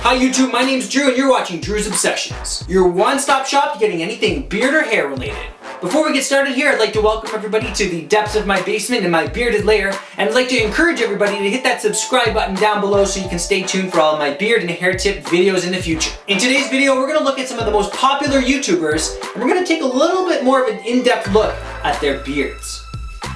Hi YouTube, my name's Drew and you're watching Drew's Obsessions, your one-stop shop to getting anything beard or hair related. Before we get started here, I'd like to welcome everybody to the depths of my basement and my bearded lair, and I'd like to encourage everybody to hit that subscribe button down below so you can stay tuned for all of my beard and hair tip videos in the future. In today's video, we're going to look at some of the most popular YouTubers, and we're going to take a little bit more of an in-depth look at their beards.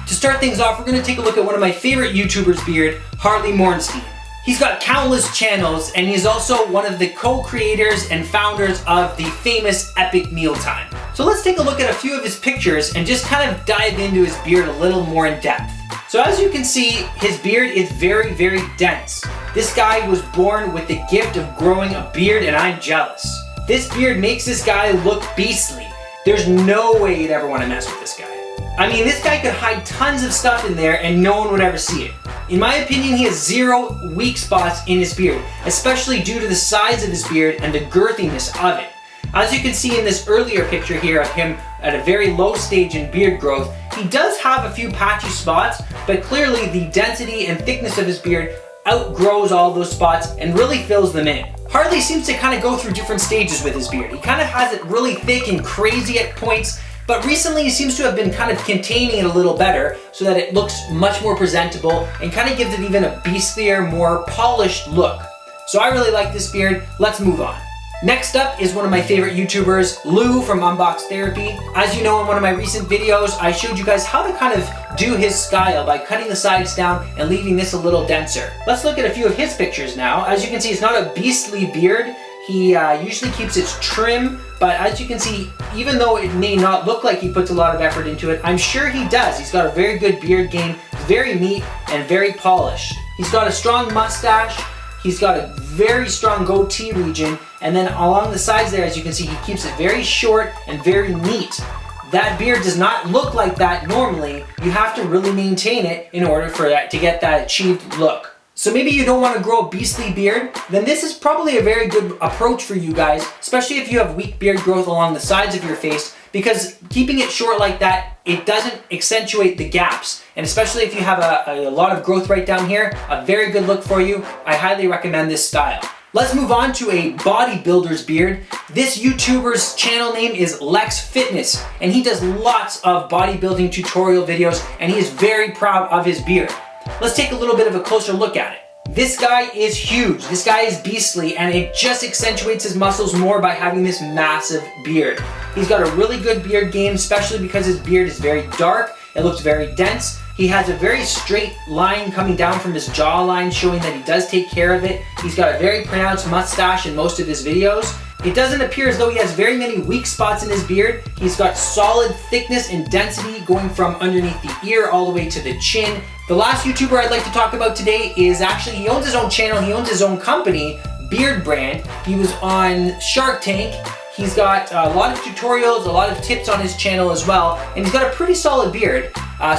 To start things off, we're going to take a look at one of my favorite YouTubers' beard, Harley Morenstein. He's got countless channels, and he's also one of the co-creators and founders of the famous Epic Mealtime. So let's take a look at a few of his pictures and just kind of dive into his beard a little more in depth. So as you can see, his beard is very, very dense. This guy was born with the gift of growing a beard, and I'm jealous. This beard makes this guy look beastly. There's no way you'd ever want to mess with this guy. I mean, this guy could hide tons of stuff in there and no one would ever see it. In my opinion, he has zero weak spots in his beard, especially due to the size of his beard and the girthiness of it. As you can see in this earlier picture here of him at a very low stage in beard growth, he does have a few patchy spots, but clearly the density and thickness of his beard outgrows all those spots and really fills them in. Harley seems to kind of go through different stages with his beard. He kind of has it really thick and crazy at points, but recently he seems to have been kind of containing it a little better so that it looks much more presentable and kind of gives it even a beastlier, more polished look. So I really like this beard. Let's move on. Next up is one of my favorite YouTubers, Lou from Unbox Therapy. As you know, in one of my recent videos, I showed you guys how to kind of do his style by cutting the sides down and leaving this a little denser. Let's look at a few of his pictures now. As you can see, it's not a beastly beard. He usually keeps it trim, but as you can see, even though it may not look like he puts a lot of effort into it, I'm sure he does. He's got a very good beard game, very neat and very polished. He's got a strong mustache, he's got a very strong goatee region, and then along the sides there, as you can see, he keeps it very short and very neat. That beard does not look like that normally. You have to really maintain it in order for that to get that achieved look. So maybe you don't want to grow a beastly beard, then this is probably a very good approach for you guys, especially if you have weak beard growth along the sides of your face, because keeping it short like that, it doesn't accentuate the gaps. And especially if you have a lot of growth right down here, a very good look for you. I highly recommend this style. Let's move on to a bodybuilder's beard. This YouTuber's channel name is Lex Fitness, and he does lots of bodybuilding tutorial videos, and he is very proud of his beard. Let's take a little bit of a closer look at it. This guy is huge, this guy is beastly, and it just accentuates his muscles more by having this massive beard. He's got a really good beard game, especially because his beard is very dark, it looks very dense. He has a very straight line coming down from his jawline, showing that he does take care of it. He's got a very pronounced mustache in most of his videos. It doesn't appear as though he has very many weak spots in his beard. He's got solid thickness and density going from underneath the ear all the way to the chin. The last YouTuber I'd like to talk about today is actually, he owns his own channel, he owns his own company, Beard Brand. He was on Shark Tank. He's got a lot of tutorials, a lot of tips on his channel as well, and he's got a pretty solid beard.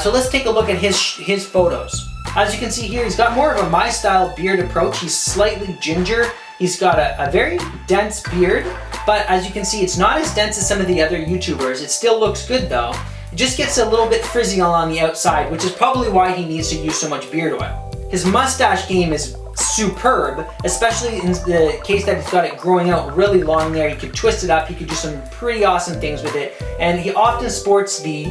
So let's take a look at his photos. As you can see here, he's got more of a my style beard approach. He's slightly ginger. He's got a very dense beard, but as you can see, it's not as dense as some of the other YouTubers. It still looks good though. It just gets a little bit frizzy along the outside, which is probably why he needs to use so much beard oil. His mustache game is superb, especially in the case that he's got it growing out really long there. He could twist it up, he could do some pretty awesome things with it, and he often sports the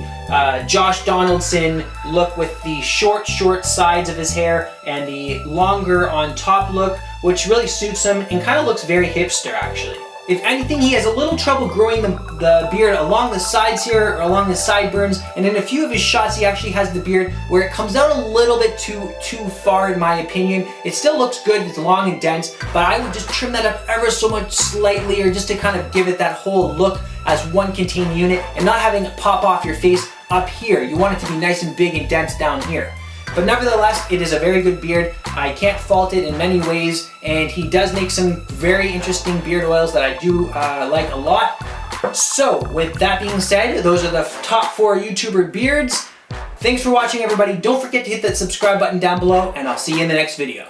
Josh Donaldson look with the short sides of his hair and the longer on top look, which really suits him and kind of looks very hipster actually. If anything, he has a little trouble growing the beard along the sides here, or along the sideburns, and in a few of his shots he actually has the beard where it comes out a little bit too far in my opinion. It still looks good, it's long and dense, but I would just trim that up ever so much slightly, or just to kind of give it that whole look as one contained unit and not having it pop off your face up here. You want it to be nice and big and dense down here. But nevertheless, it is a very good beard. I can't fault it in many ways, and he does make some very interesting beard oils that I do like a lot. So, with that being said, those are the top 4 YouTuber beards. Thanks for watching, everybody. Don't forget to hit that subscribe button down below, and I'll see you in the next video.